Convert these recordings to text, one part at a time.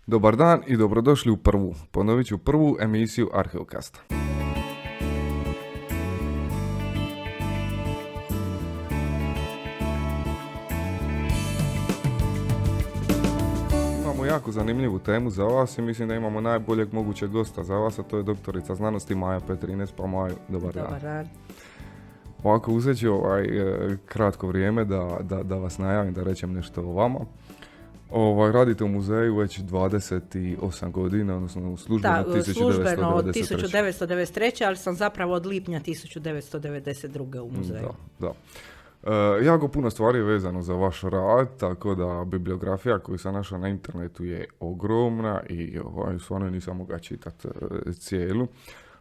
Dobar dan i dobrodošli u ponovit ću prvu emisiju Arheokasta. Imamo jako zanimljivu temu za vas i mislim da imamo najboljeg mogućeg gosta za vas, a to je doktorica znanosti Maja Petrinec. Pa Maju, dobar dan. Dobar dan. Ovako uzet ću kratko vrijeme da vas najavim, da rečem nešto o vama. Radite u muzeju već 28 godina, odnosno službeno od 1993. Službeno od 1993. ali sam zapravo od lipnja 1992. u muzeju. Da. Jako puno stvari je vezano za vaš rad, tako da bibliografija koju sam našao na internetu je ogromna i stvarno nisam mogao čitati cijelu.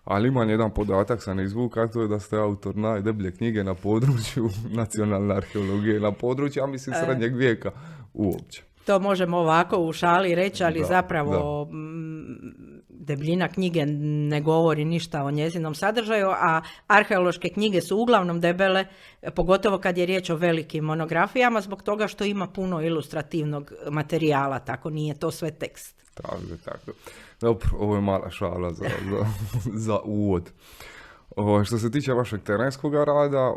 Ali imam jedan podatak, sam izvukao, to je da ste autor najdeblje knjige na području nacionalne arheologije, na području, ja mislim, srednjeg vijeka uopće. To možemo ovako u šali reći, ali zapravo debljina knjige ne govori ništa o njezinom sadržaju, a arheološke knjige su uglavnom debele, pogotovo kad je riječ o velikim monografijama, zbog toga što ima puno ilustrativnog materijala, tako nije to sve tekst. Tako. Dobro, ovo je mala šala za uvod. Što se tiče vašeg terenskog rada,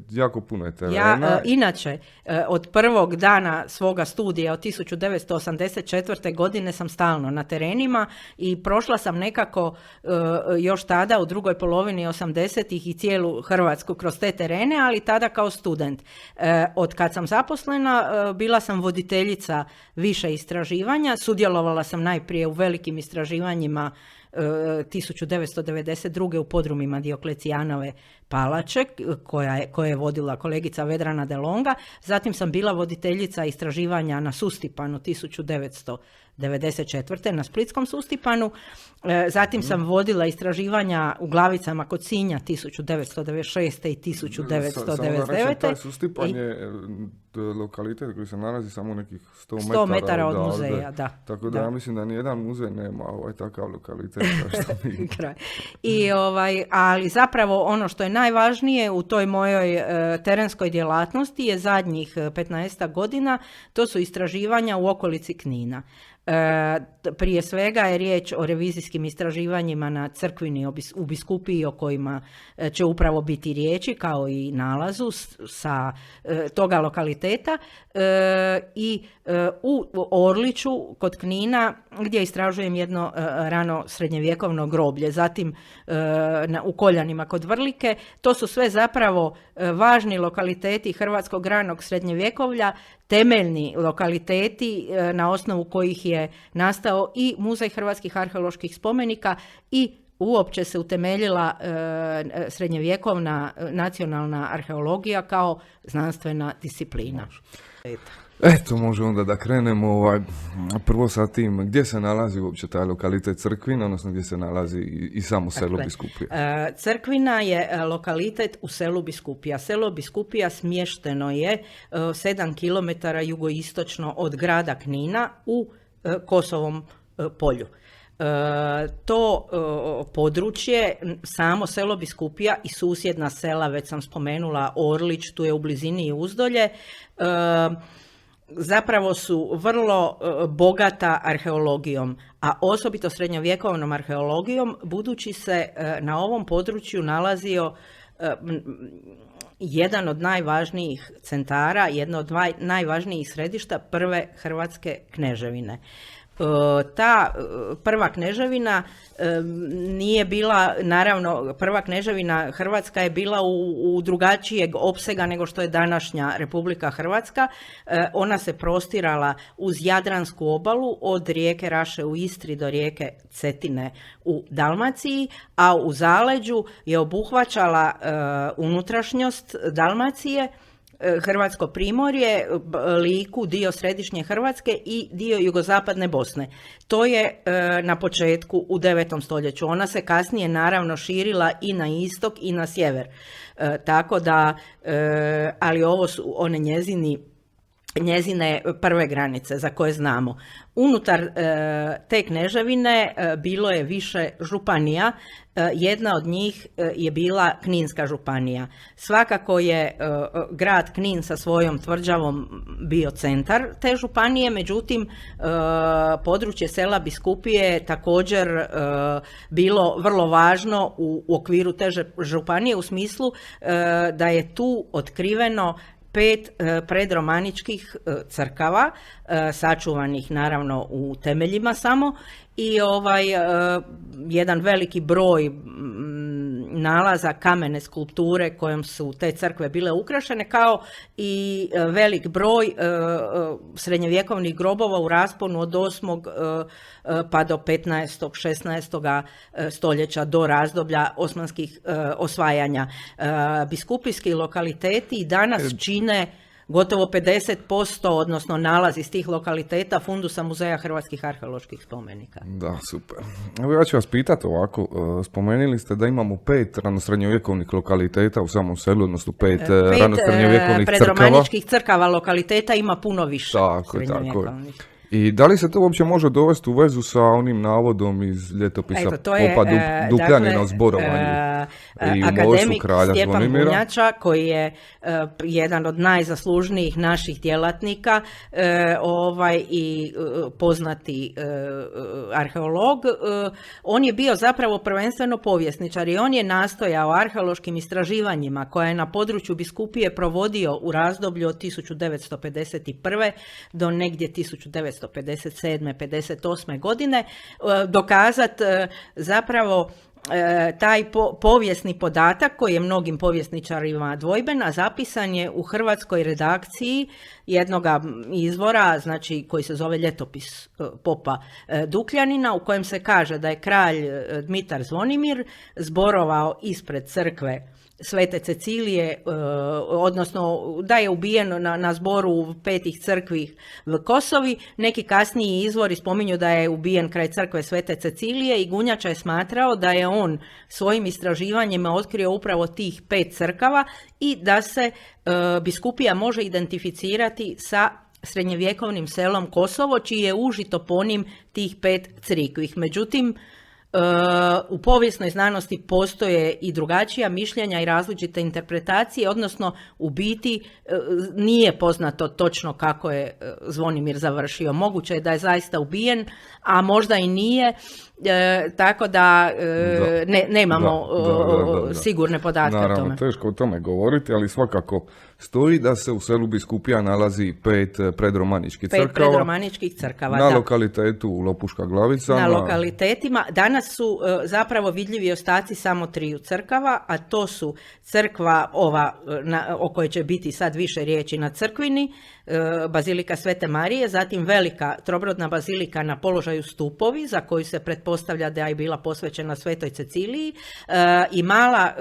jako puno je terena. Ja, inače, od prvog dana svoga studija od 1984. godine sam stalno na terenima i prošla sam nekako još tada u drugoj polovini 80-ih i cijelu Hrvatsku kroz te terene, ali tada kao student. Od kad sam zaposlena, bila sam voditeljica više istraživanja, sudjelovala sam najprije u velikim istraživanjima 1992. u podrumima Dioklecijanove palače koje je vodila kolegica Vedrana Delonga. Zatim sam bila voditeljica istraživanja na Sustipanu 1994. na Splitskom Sustipanu. Zatim sam vodila istraživanja u Glavicama kod Sinja 1996. i 1999. Taj Sustipan je lokalitet koji se nalazi samo nekih 100 metara od muzeja, da. Tako da ja mislim da nijedan muzej nema takav lokalitet. Ali zapravo ono što je najvažnije u toj mojoj terenskoj djelatnosti je zadnjih 15 godina, to su istraživanja u okolici Knina. Prije svega je riječ o revizijskim istraživanjima na Crkvini u biskupiji o kojima će upravo biti riječi, kao i nalazu sa toga lokaliteta, i u Orliću kod Knina gdje istražujem jedno rano srednjevjekovno groblje, zatim u Koljanima kod Vrlike. To su sve zapravo važni lokaliteti hrvatskog ranog srednjevjekovlja, temeljni lokaliteti na osnovu kojih je nastao i Muzej hrvatskih arheoloških spomenika i uopće se utemeljila srednjevjekovna nacionalna arheologija kao znanstvena disciplina. Eto, može onda da krenemo prvo sa tim gdje se nalazi uopće taj lokalitet Crkvina, odnosno gdje se nalazi i samo selo Biskupija. Crkvina je lokalitet u selu Biskupija. Selo Biskupija smješteno je 7 km jugoistočno od grada Knina u Kosovom polju. To područje, samo selo Biskupija i susjedna sela, već sam spomenula Orlić, tu je u blizini i Uzdolje, zapravo su vrlo bogata arheologijom, a osobito srednjovjekovnom arheologijom, budući se na ovom području nalazio jedan od najvažnijih centara, jedno od najvažnijih središta prve hrvatske kneževine. Ta prva kneževina nije bila, naravno, prva kneževina Hrvatska je bila u drugačijeg opsega nego što je današnja Republika Hrvatska. Ona se prostirala uz Jadransku obalu od rijeke Raše u Istri do rijeke Cetine u Dalmaciji, a u zaleđu je obuhvaćala unutrašnjost Dalmacije, Hrvatsko primorje, Liku, dio središnje Hrvatske i dio jugozapadne Bosne. To je na početku u 9. stoljeću. Ona se kasnije naravno širila i na istok i na sjever. Tako da, ali ovo su one njezini njezine prve granice za koje znamo. Unutar te kneževine bilo je više županija, jedna od njih je bila Kninska županija. Svakako je grad Knin sa svojom tvrđavom bio centar te županije, međutim područje sela Biskupije je također bilo vrlo važno u okviru te županije u smislu da je tu otkriveno 5 predromaničkih crkava, sačuvanih naravno u temeljima samo, i jedan veliki broj nalaza kamene skulpture kojom su te crkve bile ukrašene, kao i velik broj srednjevjekovnih grobova u rasponu od 8. Pa do 15. 16. stoljeća, do razdoblja osmanskih osvajanja. Biskupijski lokaliteti i danas čine gotovo 50%, odnosno nalazi iz tih lokaliteta fundusa Muzeja hrvatskih arheoloških spomenika. Da, super. Evo ja ću vas pitati ovako, spomenuli ste da imamo 5 ranosrednjovjekovnih lokaliteta u samom selu, odnosno 5 ranosrednjovjekovnih crkava. Predromaničkih crkava lokaliteta ima puno više tako. I da li se to uopće može dovesti u vezu sa onim navodom iz ljetopisa popa Dupljanina o zborovanju i umojstvu kralja Stjepan Zvonimira? Bunjača, koji je jedan od najzaslužnijih naših djelatnika i poznati arheolog, on je bio zapravo prvenstveno povjesničar i on je nastojao arheološkim istraživanjima koja je na području Biskupije provodio u razdoblju od 1951. do negdje 1957. 58. godine, dokazati zapravo taj povijesni podatak koji je mnogim povjesničarima dvojben, a zapisan je u hrvatskoj redakciji jednoga izvora, znači koji se zove Ljetopis popa Dukljanina, u kojem se kaže da je kralj Dmitar Zvonimir zborovao ispred crkve Svete Cecilije, odnosno da je ubijen na zboru petih crkvi v Kosovi. Neki kasniji izvori spominju da je ubijen kraj crkve Svete Cecilije i Gunjača je smatrao da je on svojim istraživanjima otkrio upravo tih 5 crkava i da se biskupija može identificirati sa srednjevjekovnim selom Kosovo, čiji je uži toponim tih 5 crikvih. Međutim, u povijesnoj znanosti postoje i drugačija mišljenja i različite interpretacije, odnosno u biti nije poznato točno kako je Zvonimir završio. Moguće je da je zaista ubijen, a možda i nije, tako da nemamo sigurne podatke o tome. Teško o tome govoriti, ali svakako stoji da se u selu Biskupija nalazi 5 predromaničkih crkava. 5 predromaničkih crkava, na lokalitetu Lopuška Glavica. Na lokalitetima. Danas su zapravo vidljivi ostaci samo 3 crkava, a to su crkva ova o kojoj će biti sad više riječi na Crkvini, Bazilika Svete Marije, zatim velika trobrodna bazilika na položaju Stupovi, za koju se pretpostavlja da je bila posvećena Svetoj Ceciliji, i mala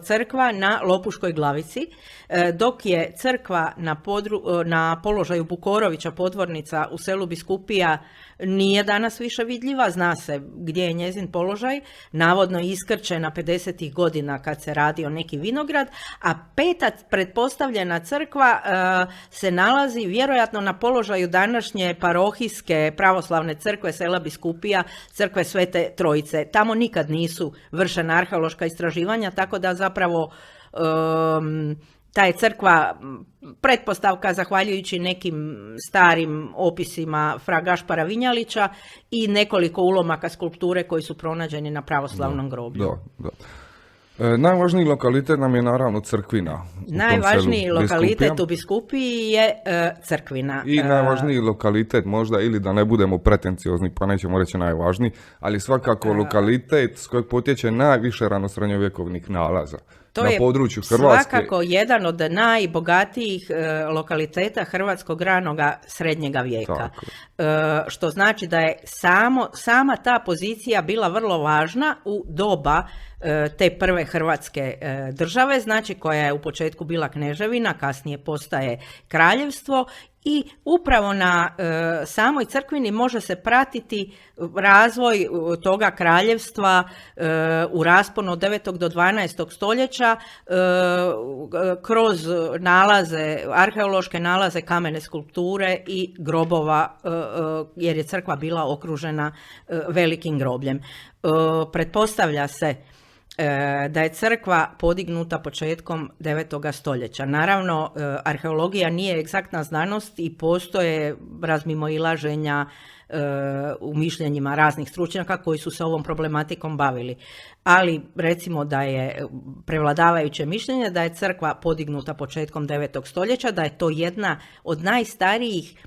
crkva na Lopuškoj Glavici, dok je crkva na položaju Bukorovića, podvornica u selu Biskupija, nije danas više vidljiva. Zna se gdje je njezin položaj, navodno iskrčena 50. godina kad se radio neki vinograd, a 5. pretpostavljena crkva se nalazi vjerojatno na položaju današnje parohijske pravoslavne crkve sela Biskupija, crkve Svete Trojice. Tamo nikad nisu vršena arheološka istraživanja, tako da zapravo ta je crkva pretpostavka, zahvaljujući nekim starim opisima fra Gašpara Vinjalića i nekoliko ulomaka skulpture koji su pronađeni na pravoslavnom groblju. Da. Najvažniji lokalitet nam je naravno Crkvina. Najvažniji lokalitet u Biskupiji je Crkvina. I najvažniji lokalitet možda, ili da ne budemo pretenciozni pa nećemo reći najvažniji, ali svakako lokalitet s kojeg potječe najviše ranosrednjovjekovnih nalaza. To na je području Hrvatske. Svakako jedan od najbogatijih lokaliteta hrvatskog ranoga srednjega vijeka. Što znači da je sama ta pozicija bila vrlo važna u doba te prve hrvatske države, znači koja je u početku bila kneževina, kasnije postaje kraljevstvo i upravo na samoj crkvini može se pratiti razvoj toga kraljevstva u rasponu od 9. do 12. stoljeća kroz nalaze, arheološke nalaze kamene skulpture i grobova, jer je crkva bila okružena velikim grobljem. Pretpostavlja se da je crkva podignuta početkom 9. stoljeća. Naravno, arheologija nije egzaktna znanost i postoje razmimoilaženja u mišljenjima raznih stručnjaka koji su se ovom problematikom bavili. Ali recimo da je prevladavajuće mišljenje da je crkva podignuta početkom 9. stoljeća, da je to jedna od najstarijih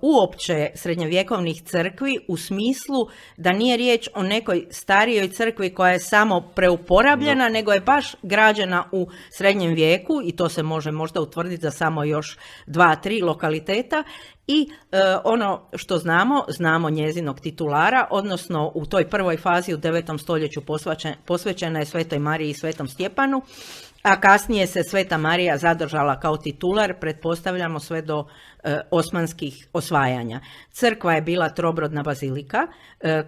uopće srednjevjekovnih crkvi, u smislu da nije riječ o nekoj starijoj crkvi koja je samo preuporabljena, nego je baš građena u srednjem vijeku i to se može možda utvrditi za samo još 2-3 lokaliteta. I ono što znamo njezinog titulara, odnosno u toj prvoj fazi u 9. stoljeću posvećena je Svetoj Mariji i Svetom Stjepanu, a kasnije se Sveta Marija zadržala kao titular, pretpostavljamo sve do osmanskih osvajanja. Crkva je bila trobrodna bazilika,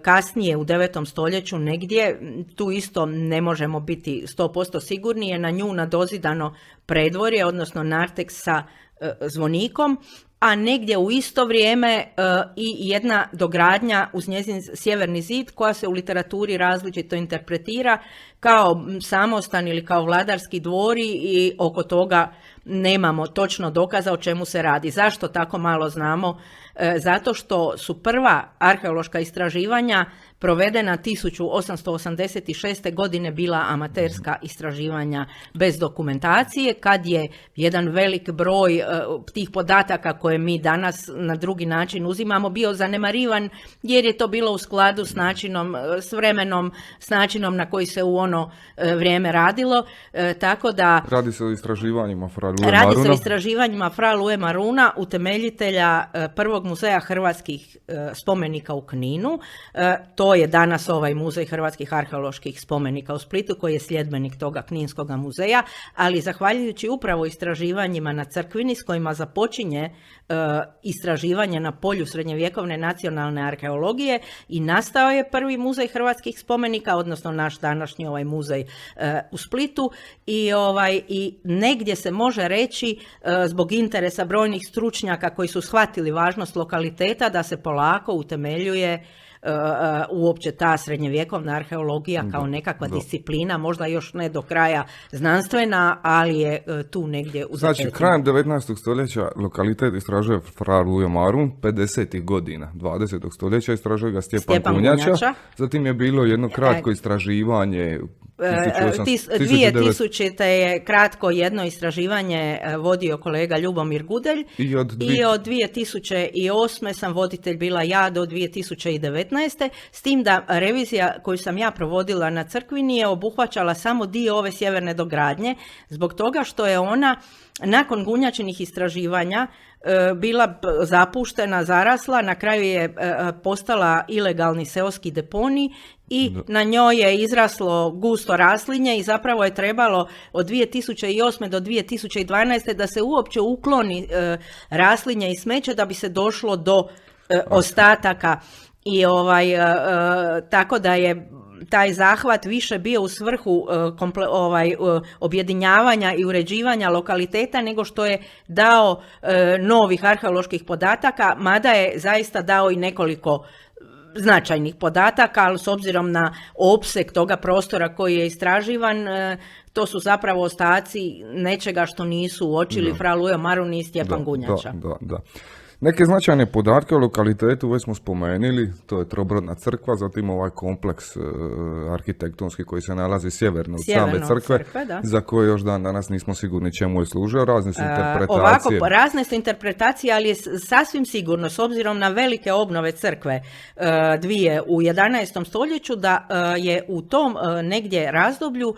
kasnije u 9. stoljeću negdje, tu isto ne možemo biti 100% sigurni, je na nju nadozidano predvorje, odnosno nartek sa zvonikom, a negdje u isto vrijeme i jedna dogradnja uz njezin sjeverni zid koja se u literaturi različito interpretira kao samostan ili kao vladarski dvori i oko toga nemamo točno dokaza o čemu se radi. Zašto tako malo znamo? Zato što su prva arheološka istraživanja provedena 1886. godine bila amaterska istraživanja bez dokumentacije, kad je jedan velik broj tih podataka koje mi danas na drugi način uzimamo bio zanemarivan, jer je to bilo u skladu s načinom, s vremenom, s načinom na koji se u ono vrijeme radilo. Tako da radi se o istraživanjima Fra Lue Maruna, utemeljitelja prvog muzeja hrvatskih spomenika u Kninu. To je danas ovaj muzej hrvatskih arheoloških spomenika u Splitu, koji je sljedbenik toga Kninskoga muzeja, ali zahvaljujući upravo istraživanjima na crkvini s kojima započinje istraživanje na polju srednjevjekovne nacionalne arheologije i nastao je prvi muzej hrvatskih spomenika, odnosno naš današnji ovaj muzej u Splitu i negdje se može reći zbog interesa brojnih stručnjaka koji su shvatili važnost lokaliteta da se polako utemeljuje uopće ta srednjevjekovna arheologija kao nekakva disciplina, možda još ne do kraja znanstvena, ali je tu negdje u začetku. Znači, krajem 19. stoljeća lokalitet istražuje Fra Lue Marun, 50. godina 20. stoljeća istražuje ga Stjepan Gunjača. Zatim je bilo jedno kratko istraživanje 2000. je kratko jedno istraživanje vodio kolega Ljubomir Gudelj i od 2008. sam voditelj bila ja do 2019. S tim da revizija koju sam ja provodila na crkvini je obuhvaćala samo dio ove sjeverne dogradnje, zbog toga što je ona nakon Gunjačinih istraživanja bila zapuštena, zarasla, na kraju je postala ilegalni seoski deponij i na njoj je izraslo gusto raslinje i zapravo je trebalo od 2008. do 2012. da se uopće ukloni raslinje i smeće da bi se došlo do ostataka i tako da je taj zahvat više bio u svrhu objedinjavanja i uređivanja lokaliteta nego što je dao novih arheoloških podataka, mada je zaista dao i nekoliko značajnih podataka, ali s obzirom na opseg toga prostora koji je istraživan, to su zapravo ostaci nečega što nisu uočili Fra Lue Marun i Stjepan Gunjača. Da. Neke značajne podatke o lokalitetu već smo spomenuli, to je trobrodna crkva, zatim ovaj kompleks arhitektonski koji se nalazi sjeverno od same crkve, za koje još dan danas nismo sigurni čemu je služio, razne su interpretacije. Razne su interpretacije, ali je sasvim sigurno, s obzirom na velike obnove crkve dvije u 11. stoljeću, da je u tom negdje razdoblju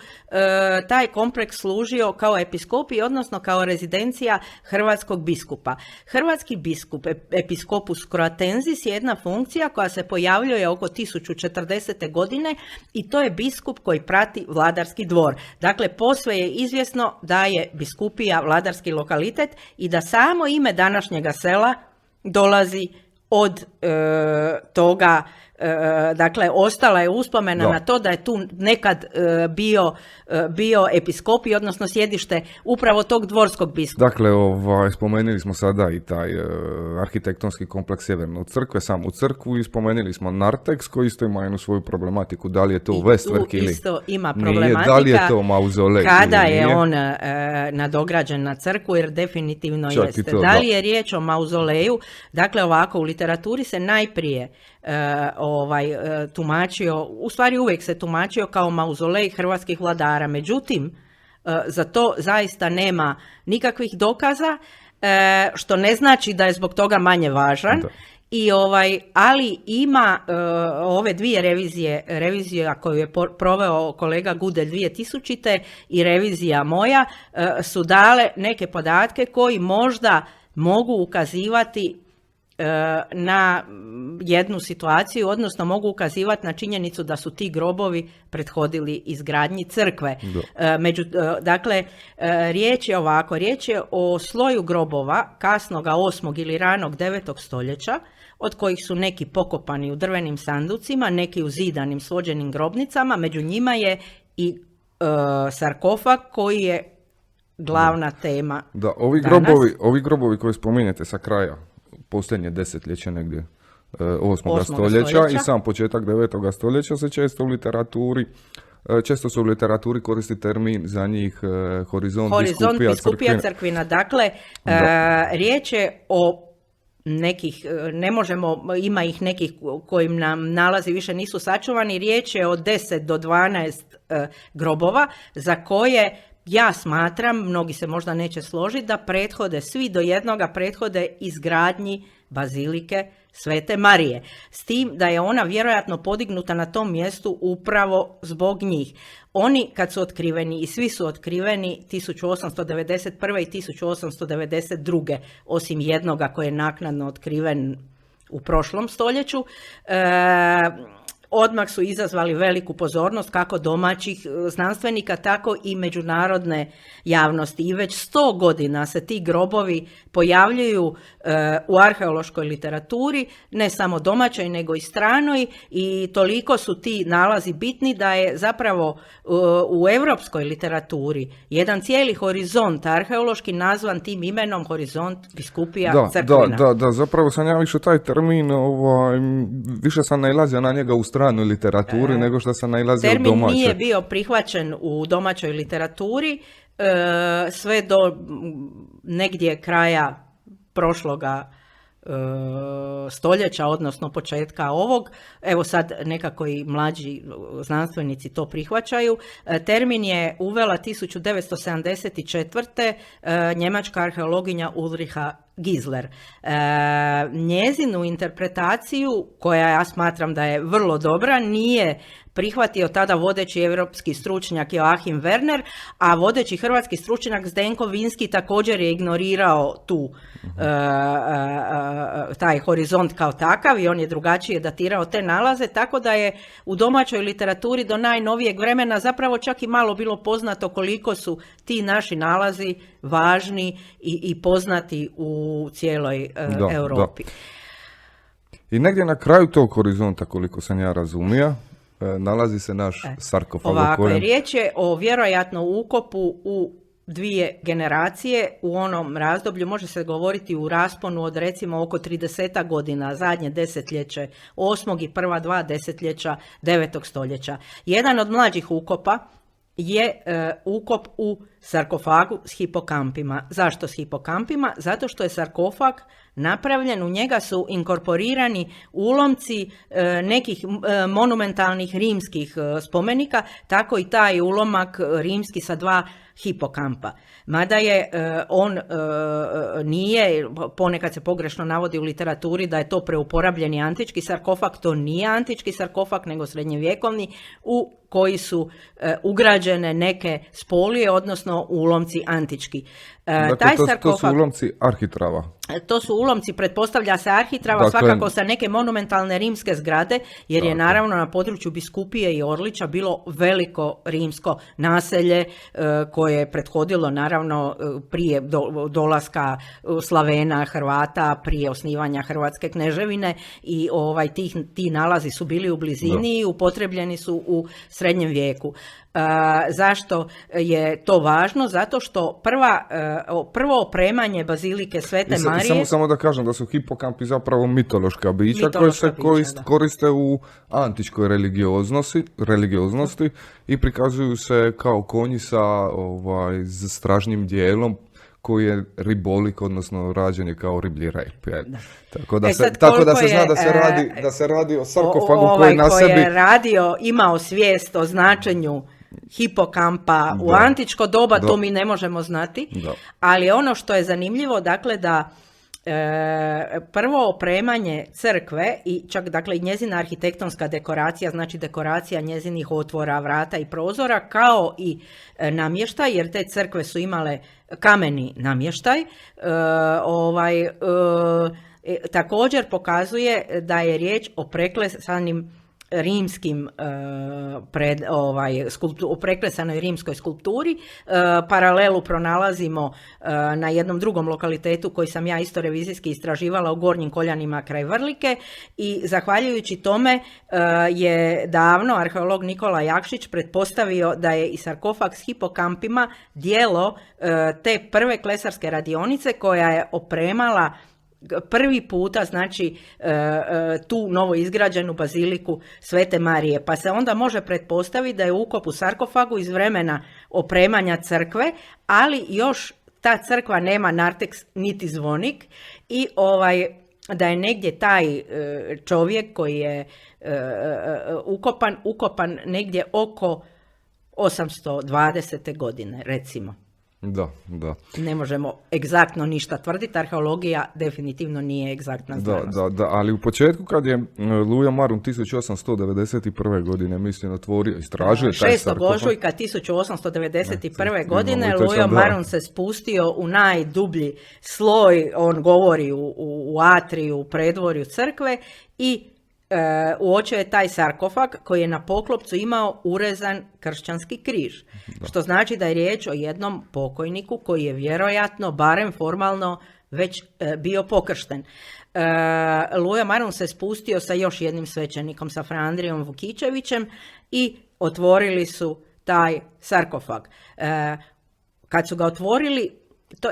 taj kompleks služio kao episkopij, odnosno kao rezidencija hrvatskog biskupa. Hrvatski biskup biskup, episkopus croatensis, je jedna funkcija koja se pojavljuje oko 1040. godine i to je biskup koji prati vladarski dvor. Dakle, posve je izvjesno da je biskupija vladarski lokalitet i da samo ime današnjega sela dolazi od toga, dakle ostala je uspomena na to da je tu nekad bio episkopij, odnosno sjedište upravo tog dvorskog biskupa. Dakle, spomenuli smo sada i taj arhitektonski kompleks Sjeverne od crkve, samu crkvu, i spomenuli smo Narteks koji isto ima jednu svoju problematiku, da li je to Westwerk ili isto ima problematika, nije, da li je to mauzolej kada ili je nije. on nadograđen na crkvu, jer definitivno jeste. Da li je riječ o mauzoleju? Dakle, ovako, u literaturi se najprije tumačio, u stvari uvijek se tumačio kao mauzolej hrvatskih vladara, međutim za to zaista nema nikakvih dokaza, što ne znači da je zbog toga manje važan. Da. Ali ima ove dvije revizija koju je proveo kolega Gudelj 2000. i revizija moja su dale neke podatke koji možda mogu ukazivati na jednu situaciju, odnosno mogu ukazivati na činjenicu da su ti grobovi prethodili izgradnji crkve. Dakle, riječ je o sloju grobova kasnog 8. ili ranog 9. stoljeća, od kojih su neki pokopani u drvenim sanducima, neki u zidanim slođenim grobnicama, među njima je i sarkofag koji je glavna tema. Da, ovi grobovi koje spominjete sa kraja posljednje desetljeće negdje 8. stoljeća i sam početak 9. stoljeća se često u literaturi koristi termin za njih horizont biskupija crkvina. Dakle, riječ je o nekih, ne možemo, ima ih nekih kojim nam nalazi više nisu sačuvani, riječ je o 10 do 12 grobova za koje ja smatram, mnogi se možda neće složiti, da svi do jednoga prethode izgradnji bazilike Svete Marije. S tim da je ona vjerojatno podignuta na tom mjestu upravo zbog njih. Oni kad su otkriveni, i svi su otkriveni 1891. i 1892. osim jednoga koji je naknadno otkriven u prošlom stoljeću, odmah su izazvali veliku pozornost kako domaćih znanstvenika, tako i međunarodne javnosti. I već 100 godina se ti grobovi pojavljuju u arheološkoj literaturi, ne samo domaćoj nego i stranoj, i toliko su ti nalazi bitni da je zapravo u europskoj literaturi jedan cijeli horizont arheološki nazvan tim imenom horizont biskupija crkvina. Da, zapravo sam ja više taj termin, više sam nailazio na njega u stranoj literaturi nego što sam nailazio u domaćoj. Termin nije bio prihvaćen u domaćoj literaturi sve do negdje kraja prošloga stoljeća, odnosno početka ovog. Evo sad nekako i mlađi znanstvenici to prihvaćaju. Termin je uvela 1974. Njemačka arheologinja Ulricha Giesler. Njezinu interpretaciju, koja ja smatram da je vrlo dobra, nije prihvatio tada vodeći europski stručnjak Joachim Werner, a vodeći hrvatski stručnjak Zdenko Vinski također je ignorirao taj horizont kao takav i on je drugačije datirao te nalaze, tako da je u domaćoj literaturi do najnovijeg vremena zapravo čak i malo bilo poznato koliko su ti naši nalazi važni i poznati u cijeloj Europi. Da. I negdje na kraju tog horizonta, koliko sam ja razumio, nalazi se naš sarkofag. Ovako, riječ je o vjerojatno ukopu u 2 generacije. U onom razdoblju može se govoriti u rasponu od recimo oko 30 godina, zadnje desetljeće 8. i prva 2 desetljeća 9. stoljeća. Jedan od mlađih ukopa je ukop u sarkofagu s hipokampima. Zašto s hipokampima? Zato što je sarkofag napravljen, u njega su inkorporirani ulomci nekih monumentalnih rimskih spomenika, tako i taj ulomak rimski sa 2 hipokampa. Mada je on nije, ponekad se pogrešno navodi u literaturi da je to preuporabljeni antički sarkofag, to nije antički sarkofag nego srednjevjekovni, u koji su ugrađene neke spolije, odnosno ulomci antički. Dakle, Taj to su sarkofag, ulomci arhitrava. to su ulomci, pretpostavlja se arhitrava, Dakle, svakako sa neke monumentalne rimske zgrade, jer je Tako. naravno na području Biskupije i Orlića bilo veliko rimsko naselje koje je prethodilo naravno prije dolaska Slavena, Hrvata, prije osnivanja Hrvatske kneževine i ti nalazi su bili u blizini i upotrebljeni su u srednjem vijeku. Zašto je to važno? Zato što prvo opremanje bazilike Svete Marije... Samo da kažem da su hipokampi zapravo mitološka bića koje se koriste u antičkoj religioznosti i prikazuju se kao konji sa stražnjim dijelom koji je ribolik, odnosno rađen je kao riblji rep. Tako da se zna da se radi o sarkofagu koji na sebi... Koji je radio, imao svijest o značenju hipokampa u antičko doba, to mi ne možemo znati, ali ono što je zanimljivo, dakle, da prvo opremanje crkve i čak dakle i njezina arhitektonska dekoracija, znači dekoracija njezinih otvora, vrata i prozora, kao i namještaj, jer te crkve su imale kameni namještaj, također pokazuje da je riječ o preklesanim rimskim preklesanoj rimskoj skulpturi. Paralelu pronalazimo na jednom drugom lokalitetu koji sam ja isto revizijski istraživala u Gornjim Koljanima kraj Vrlike i zahvaljujući tome je davno arheolog Nikola Jakšić pretpostavio da je i sarkofag s hipokampima djelo te prve klesarske radionice koja je opremala prvi puta, znači, tu novo izgrađenu baziliku Svete Marije. Pa se onda može pretpostaviti da je ukop u sarkofagu iz vremena opremanja crkve, ali još ta crkva nema narteks niti zvonik i da je negdje taj čovjek koji je ukopan negdje oko 820. godine, recimo. Da. Ne možemo egzaktno ništa tvrditi, arheologija definitivno nije egzaktna znanost. Da, ali u početku kad je Luja Marun 1891. godine, mislim, otvorio, istražio taj sarkofag. 6. ožujka 1891. godine Luja Marun se spustio u najdublji sloj, on govori u atriju, u predvorju crkve i uočio je taj sarkofag koji je na poklopcu imao urezan kršćanski križ. Što znači da je riječ o jednom pokojniku koji je vjerojatno, barem formalno, već bio pokršten. Luja Marun se spustio sa još jednim svećenikom, sa Fra Andrijom Vukičevićem i otvorili su taj sarkofag. Kad su ga otvorili,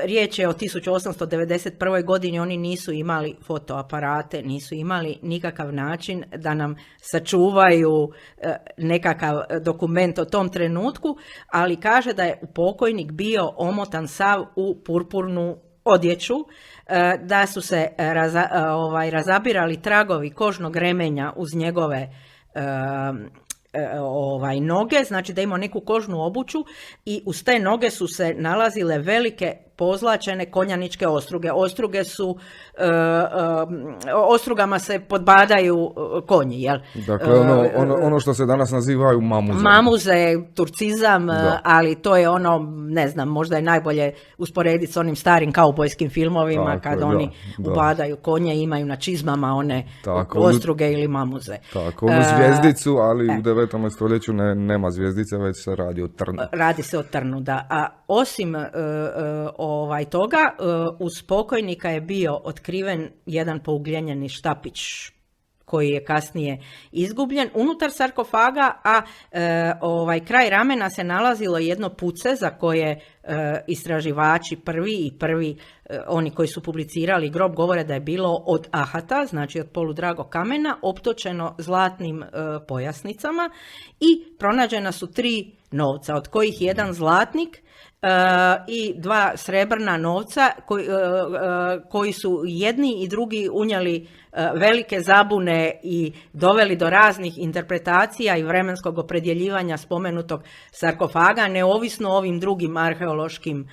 riječ je o 1891. godini, oni nisu imali fotoaparate, nisu imali nikakav način da nam sačuvaju nekakav dokument o tom trenutku, ali kaže da je pokojnik bio omotan sav u purpurnu odjeću, da su se razabirali tragovi kožnog remenja uz njegove noge, znači da ima neku kožnu obuću i uz te noge su se nalazile velike pozlačene konjaničke ostruge. Ostruge su, ostrugama se podbadaju konji, jel? Dakle, ono što se danas nazivaju mamuze. Mamuze, turcizam, ali to je ono, ne znam, možda je najbolje usporediti s onim starim kaubojskim filmovima, kad oni ubadaju konje i imaju na čizmama one ostruge ili mamuze. Tako, onu zvijezdicu, ali u 9. stoljeću nema zvijezdice, već se radi o trnu. Radi se o trnu, da. A osim toga, uz pokojnika je bio otkriven jedan pougljenjeni štapić koji je kasnije izgubljen unutar sarkofaga, a kraj ramena se nalazilo jedno puce za koje istraživači prvi oni koji su publicirali grob govore da je bilo od ahata, znači od poludragog kamena, optočeno zlatnim pojasnicama i pronađena su 3 novca, od kojih jedan zlatnik i 2 srebrna novca koji su jedni i drugi unijeli velike zabune i doveli do raznih interpretacija i vremenskog opredjeljivanja spomenutog sarkofaga, neovisno o ovim drugim arheološkim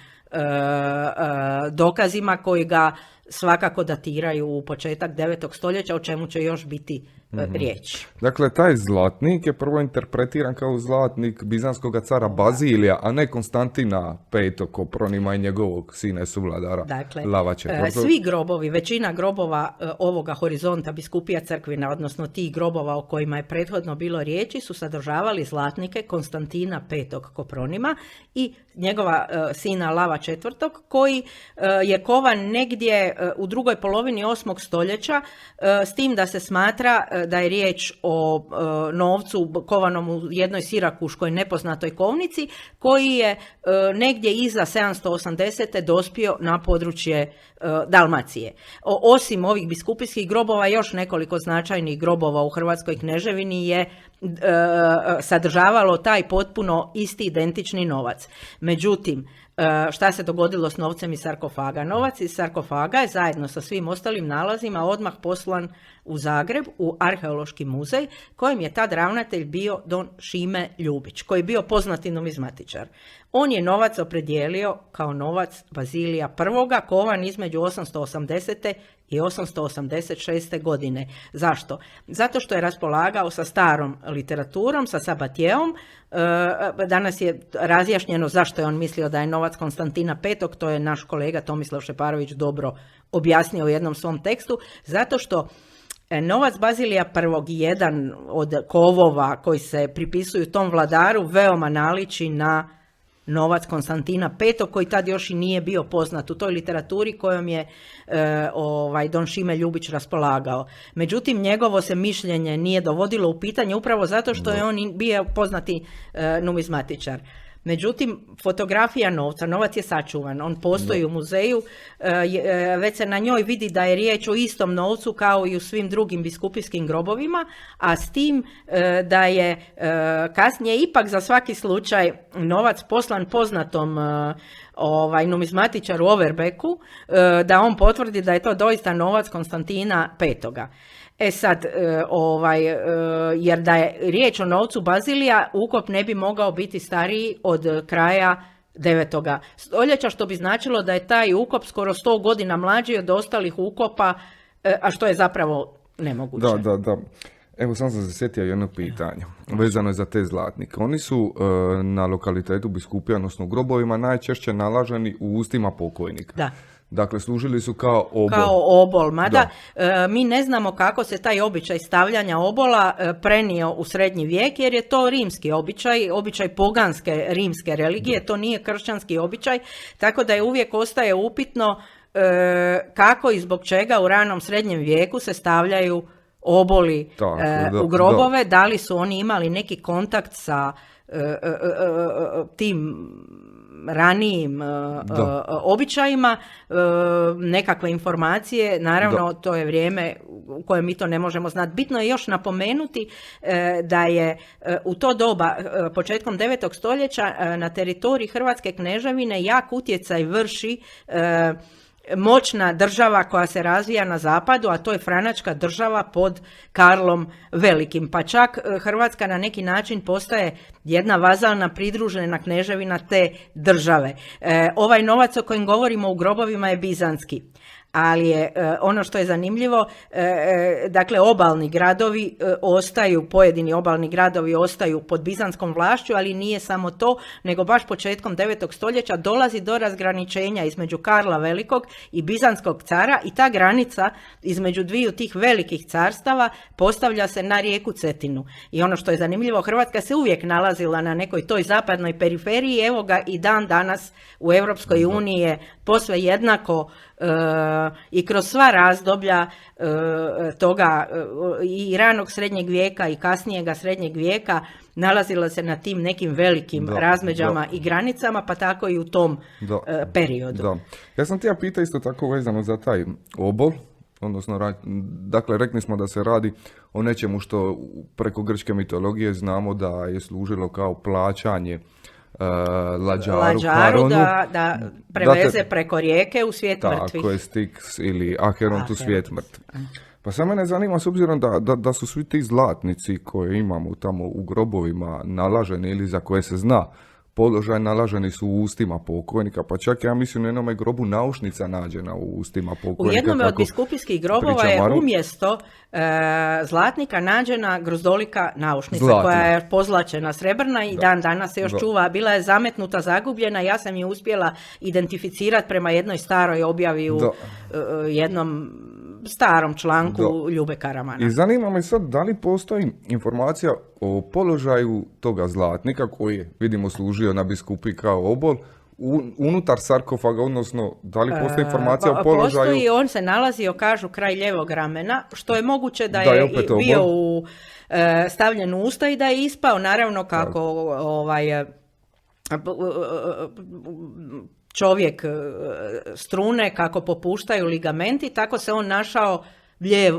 dokazima koji ga svakako datiraju u početak 9. stoljeća, o čemu će još biti riječ. Dakle, taj zlatnik je prvo interpretiran kao zlatnik bizanskog cara Bazilija, a ne Konstantina V. Kopronima i njegovog sina i suvladara Dakle, Lava IV. svi grobovi, većina grobova ovoga horizonta biskupija crkvina, odnosno tih grobova o kojima je prethodno bilo riječi, su sadržavali zlatnike Konstantina V. Kopronima i njegova sina Lava IV. Koji je kovan negdje u drugoj polovini 8. stoljeća, s tim da se smatra da je riječ o novcu kovanom u jednoj sirakuškoj nepoznatoj kovnici, koji je negdje iza 780. dospio na područje Dalmacije. Osim ovih biskupijskih grobova, još nekoliko značajnih grobova u Hrvatskoj kneževini je sadržavalo taj potpuno isti identični novac. Međutim, šta se dogodilo s novcem iz sarkofaga? Novac iz sarkofaga je zajedno sa svim ostalim nalazima odmah poslan u Zagreb, u arheološki muzej, kojem je tad ravnatelj bio don Šime Ljubić, koji je bio poznati numizmatičar. On je novac opredijelio kao novac Bazilija I, kovan između 880. i 886. godine. Zašto? Zato što je raspolagao sa starom literaturom, sa Sabatijeom. Danas je razjašnjeno zašto je on mislio da je novac Konstantina V. To je naš kolega Tomislav Šeparović dobro objasnio u jednom svom tekstu. Zato što novac Bazilija I, jedan od kovova koji se pripisuju tom vladaru, veoma naliči na novac Konstantina V. koji tad još i nije bio poznat u toj literaturi kojom je don Šime Ljubić raspolagao. Međutim, njegovo se mišljenje nije dovodilo u pitanje upravo zato što je on bio poznati numizmatičar. Međutim, fotografija novca, novac je sačuvan, on postoji u muzeju, već se na njoj vidi da je riječ o istom novcu kao i u svim drugim biskupijskim grobovima, a s tim da je kasnije ipak za svaki slučaj novac poslan poznatom numizmatičaru Overbecku, da on potvrdi da je to doista novac Konstantina V. E sad, jer da je riječ o novcu Bazilija, ukop ne bi mogao biti stariji od kraja 9. stoljeća, što bi značilo da je taj ukop skoro 100 godina mlađi od ostalih ukopa, a što je zapravo nemoguće. Da. Evo, sam se sjetio jedno pitanje, vezano je za te zlatnike. Oni su na lokalitetu biskupija, odnosno u grobovima, najčešće nalaženi u ustima pokojnika. Da. Dakle, služili su kao obol. Kao obol, mada mi ne znamo kako se taj običaj stavljanja obola prenio u srednji vijek, jer je to rimski običaj poganske rimske religije, to nije kršćanski običaj, tako da je uvijek ostaje upitno kako i zbog čega u ranom srednjem vijeku se stavljaju oboli u grobove, da li su oni imali neki kontakt sa tim ranijim običajima, nekakve informacije, naravno to je vrijeme u kojem mi to ne možemo znati. Bitno je još napomenuti da je u to doba, početkom 9. stoljeća, na teritoriji Hrvatske kneževine jak utjecaj vrši moćna država koja se razvija na zapadu, a to je Franačka država pod Karlom Velikim. Pa čak Hrvatska na neki način postaje jedna vazalna pridružena kneževina te države. Ovaj novac o kojem govorimo u grobovima je bizanski. Ali je ono što je zanimljivo, dakle obalni gradovi pojedini obalni gradovi ostaju pod bizanskom vlašću, ali nije samo to, nego baš početkom 9. stoljeća dolazi do razgraničenja između Karla Velikog i bizanskog cara i ta granica između dviju tih velikih carstava postavlja se na rijeku Cetinu. I ono što je zanimljivo, Hrvatska se uvijek nalazila na nekoj toj zapadnoj periferiji, evo ga i dan danas u Europskoj uniji je posve jednako i kroz sva razdoblja toga i ranog srednjeg vijeka i kasnijega srednjeg vijeka nalazila se na tim nekim velikim razmeđama i granicama, pa tako i u tom periodu. Da. Ja sam ti pitao isto tako vezano za taj obol, odnosno, dakle, rekli smo da se radi o nečemu što preko grčke mitologije znamo da je služilo kao plaćanje Lađaru Haronu, da preveze preko rijeke u svijet mrtvih. Tako je, Styx ili Acherontu svijet mrtvih. Pa sad mene zanima, s obzirom da su svi ti zlatnici koje imamo tamo u grobovima nalaženi ili za koje se zna položaj nalaženi su u ustima pokojnika, pa čak ja mislim u jednome grobu naušnica nađena u ustima pokojnika. U jednome od biskupijskih grobova je Maru. umjesto zlatnika nađena grozdolika naušnica Zlatna. koja je pozlačena srebrna i dan danas se još Da. čuva. Bila je zametnuta, zagubljena, ja sam je uspjela identificirati prema jednoj staroj objavi u jednom starom članku Ljube Karamana. I zanima me sad, da li postoji informacija o položaju toga zlatnika koji je, vidimo, služio na biskupiji kao obol, unutar sarkofaga, odnosno da li postoji informacija o položaju? Postoji, on se nalazio, kažu, kraj ljevog ramena, što je moguće da Da je je opet bio obol. stavljen u usta i da je ispao, naravno kako čovjek strune, kako popuštaju ligamenti, tako se on našao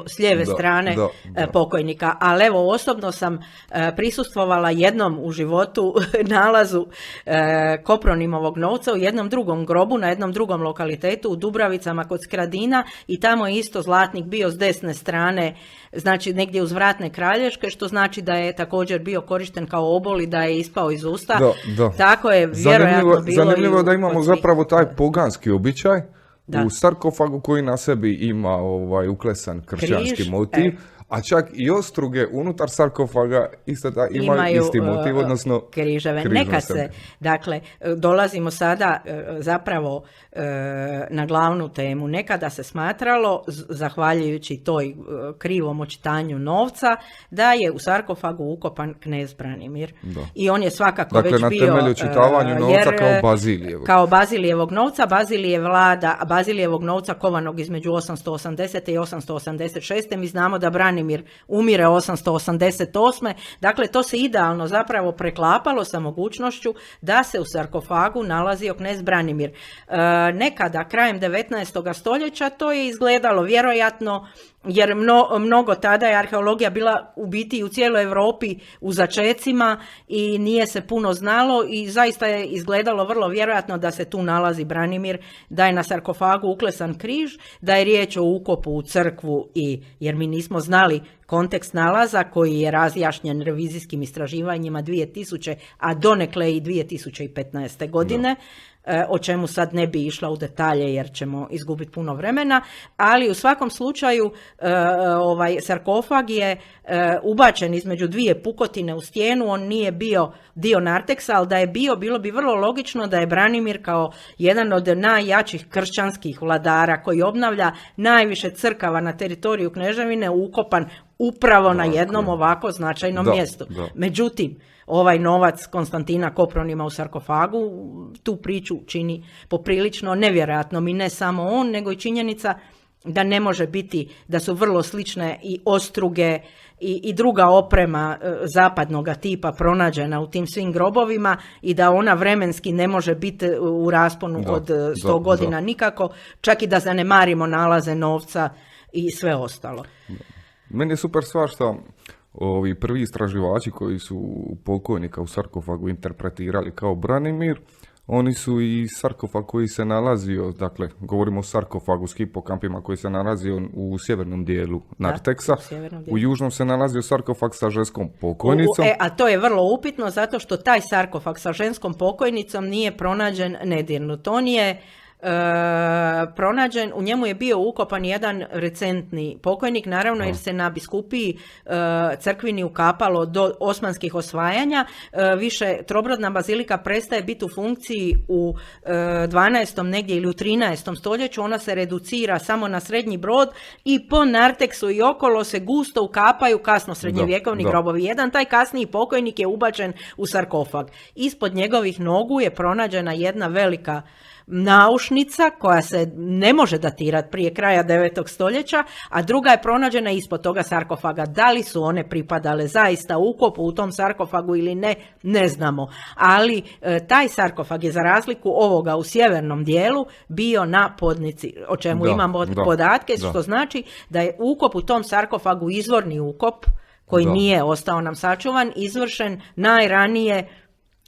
s lijeve strane pokojnika. Ali evo, osobno sam prisustvovala jednom u životu nalazu Kopronimovog novca u jednom drugom grobu, na jednom drugom lokalitetu u Dubravicama kod Skradina, i tamo je isto zlatnik bio s desne strane, znači negdje uz Vratne Kralješke, što znači da je također bio korišten kao obol i da je ispao iz usta. Tako je vjerojatno bilo. Zanimljivo da imamo zapravo taj poganski običaj u sarkofagu koji na sebi ima uklesan kršćanski motiv, a čak i ostruge unutar sarkofaga isto da imaju isti motiv, odnosno križeve. Nekad se, dakle, dolazimo sada zapravo na glavnu temu. Nekada se smatralo, zahvaljujući toj krivom očitanju novca, da je u sarkofagu ukopan knez Branimir. I on je svakako već bio... Dakle, na temelju očitavanju novca kao Bazilijevog. Kao Bazilijevog novca. Bazilije vlada, Bazilijevog novca kovanog između 880. i 886. Mi znamo da Branimir umire 888. Dakle, to se idealno zapravo preklapalo sa mogućnošću da se u sarkofagu nalazio knez Branimir. Nekada, krajem 19. stoljeća, to je izgledalo vjerojatno, jer mnogo tada je arheologija bila u biti u cijeloj Europi u začecima i nije se puno znalo i zaista je izgledalo vrlo vjerojatno da se tu nalazi Branimir, da je na sarkofagu uklesan križ, da je riječ o ukopu u crkvu, jer mi nismo znali kontekst nalaza koji je razjašnjen revizijskim istraživanjima 2000, a donekle i 2015. godine. O čemu sad ne bi išla u detalje jer ćemo izgubiti puno vremena, ali u svakom slučaju sarkofag je ubačen između dvije pukotine u stijenu, on nije bio dio narteksa, ali da je bilo bi vrlo logično da je Branimir kao jedan od najjačih kršćanskih vladara koji obnavlja najviše crkava na teritoriju kneževine ukopan upravo na jednom ovako značajnom mjestu. Međutim, ovaj novac Konstantina Kopronima u sarkofagu tu priču čini poprilično nevjerojatnom, i ne samo on, nego i činjenica da ne može biti, da su vrlo slične i ostruge i druga oprema zapadnog tipa pronađena u tim svim grobovima i da ona vremenski ne može biti u rasponu od 100 godina nikako, čak i da zanemarimo nalaze novca i sve ostalo. Meni je super stvar što ovi prvi istraživači koji su pokojnika u sarkofagu interpretirali kao Branimir, oni su i sarkofag koji se nalazio, dakle, govorimo o sarkofagu s hipokampima koji se nalazio u sjevernom dijelu Narteksa. U južnom se nalazio sarkofag sa ženskom pokojnicom. A to je vrlo upitno zato što taj sarkofag sa ženskom pokojnicom nije pronađen nedirnut. On je pronađen, u njemu je bio ukopan jedan recentni pokojnik, naravno jer se na biskupiji crkvini ukapalo do osmanskih osvajanja. Više Trobrodna bazilika prestaje biti u funkciji u 12. negdje ili u 13. stoljeću, ona se reducira samo na srednji brod i po narteksu i okolo se gusto ukapaju kasno srednjevjekovni grobovi. Jedan taj kasniji pokojnik je ubačen u sarkofag. Ispod njegovih nogu je pronađena jedna velika naušnica koja se ne može datirati prije kraja 9. stoljeća, a druga je pronađena ispod toga sarkofaga. Da li su one pripadale zaista ukopu u tom sarkofagu ili ne, ne znamo. Ali taj sarkofag je za razliku ovoga u sjevernom dijelu bio na podnici, o čemu imamo podatke, što znači da je ukop u tom sarkofagu izvorni ukop koji nije ostao nam sačuvan, izvršen najranije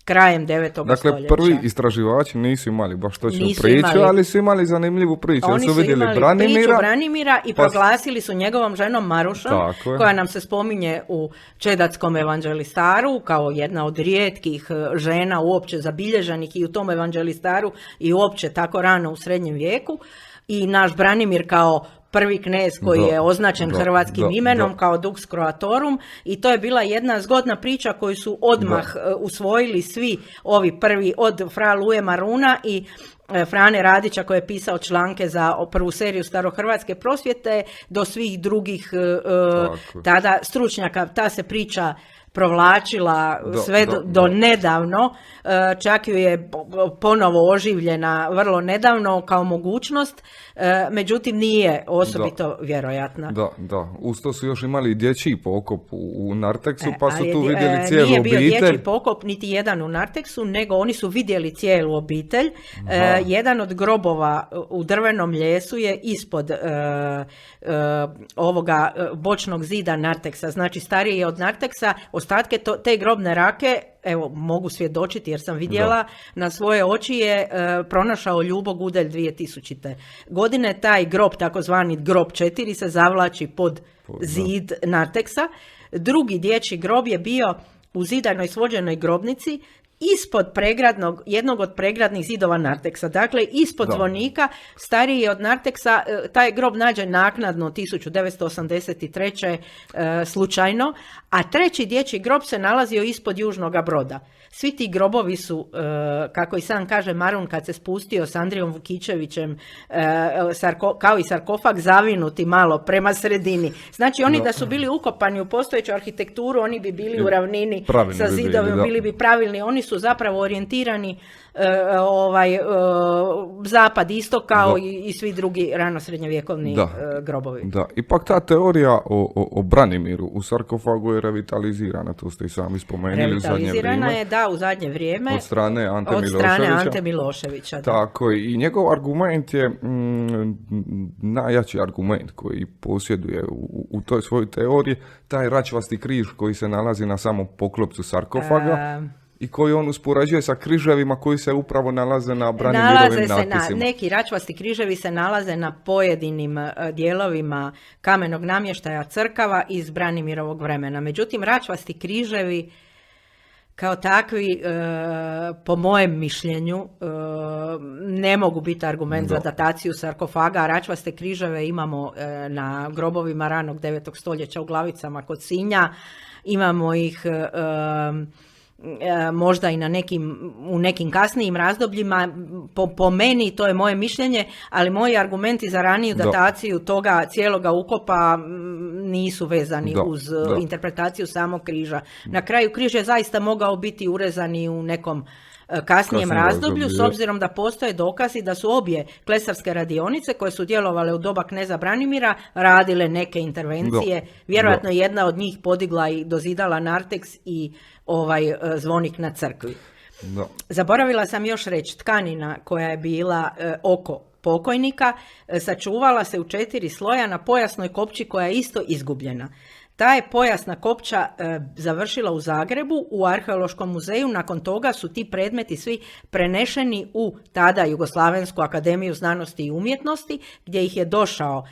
krajem 9. Dakle, stoljeća. prvi istraživači nisu imali baš točnu Nisu priču, imali. ali su imali zanimljivu priču. Oni su su vidjeli imali Branimira, priču Branimira i pa- proglasili su njegovom ženom Marušom, Tako je. koja nam se spominje u Čedatskom evanđelistaru kao jedna od rijetkih žena uopće zabilježenih i u tom evanđelistaru i uopće tako rano u srednjem vijeku. I naš Branimir kao prvi knez koji Da, je označen da, hrvatskim da, imenom da. kao Dux Croatorum i to je bila jedna zgodna priča koju su odmah usvojili svi ovi prvi od fra Luje Maruna i Frane Radića koji je pisao članke za prvu seriju starohrvatske prosvjete do svih drugih Tako. tada stručnjaka. Ta se priča provlačila Da, sve da, do da. nedavno, čak ju je ponovo oživljena vrlo nedavno kao mogućnost, međutim nije osobito vjerojatna. Da. Uz to su još imali dječji pokop u Narteksu, pa su Ali tu vidjeli cijelu nije bio obitelj. dječji pokop niti jedan u Narteksu, nego oni su vidjeli cijelu obitelj. Jedan od grobova u drvenom ljesu je ispod ovoga bočnog zida Narteksa, znači stariji je od Narteksa. Ostatke te grobne rake, evo mogu svjedočiti jer sam vidjela na svoje oči, je pronašao Ljubo Gudelj 2000. godine. Taj grob, takozvani grob 4, se zavlači pod zid Narteksa. Drugi dječji grob je bio u zidanoj svođenoj grobnici ispod jednog od pregradnih zidova Narteksa. Dakle, ispod zvonika, stariji je od Narteksa. Taj grob nađen naknadno 1983. Slučajno, a treći dječji grob se nalazio ispod Južnoga Broda. Svi ti grobovi su, kako i sam kaže Marun, kad se spustio s Andrijom Vukičevićem, kao i sarkofag, zavinuti malo prema sredini. Znači, oni da su bili ukopani u postojeću arhitekturu, oni bi bili u ravnini sa zidovima, bili bi pravilni. Oni su zapravo orijentirani zapad, istok, kao i svi drugi rano srednjovjekovni grobovi. Da, ipak ta teorija o Branimiru u sarkofagu je revitalizirana, to ste i sami spomenuli u zadnje vrijeme. Revitalizirana je, da, u zadnje vrijeme. Od strane Ante Miloševića. Da. Tako, i njegov argument je najjači argument koji posjeduje u toj svojoj teoriji, taj račvasti križ koji se nalazi na samom poklopcu sarkofaga. I koji on uspoređuje sa križevima koji se upravo nalaze na Branimirovim natpisima. Neki račvasti križevi se nalaze na pojedinim dijelovima kamenog namještaja crkava iz Branimirovog vremena. Međutim, račvasti križevi kao takvi, po mojem mišljenju, ne mogu biti argument za dataciju sarkofaga. Račvaste križeve imamo na grobovima ranog 9. stoljeća u Glavicama kod Sinja. Imamo ih možda i u nekim kasnijim razdobljima. Po meni, to je moje mišljenje, ali moji argumenti za raniju dataciju toga cijeloga ukopa nisu vezani uz interpretaciju samog križa. Na kraju križ je zaista mogao biti urezani u nekom kasnijem razdoblju, s obzirom da postoje dokazi da su obje klesarske radionice koje su djelovale u doba kneza Branimira radile neke intervencije. Vjerojatno jedna od njih podigla i dozidala Narteks i zvonik na crkvi. Zaboravila sam još reći, tkanina koja je bila oko pokojnika sačuvala se u 4 sloja na pojasnoj kopči koja je isto izgubljena. Ta je pojasna kopča završila u Zagrebu u Arheološkom muzeju. Nakon toga su ti predmeti svi prenešeni u tada Jugoslavensku akademiju znanosti i umjetnosti, gdje ih je došao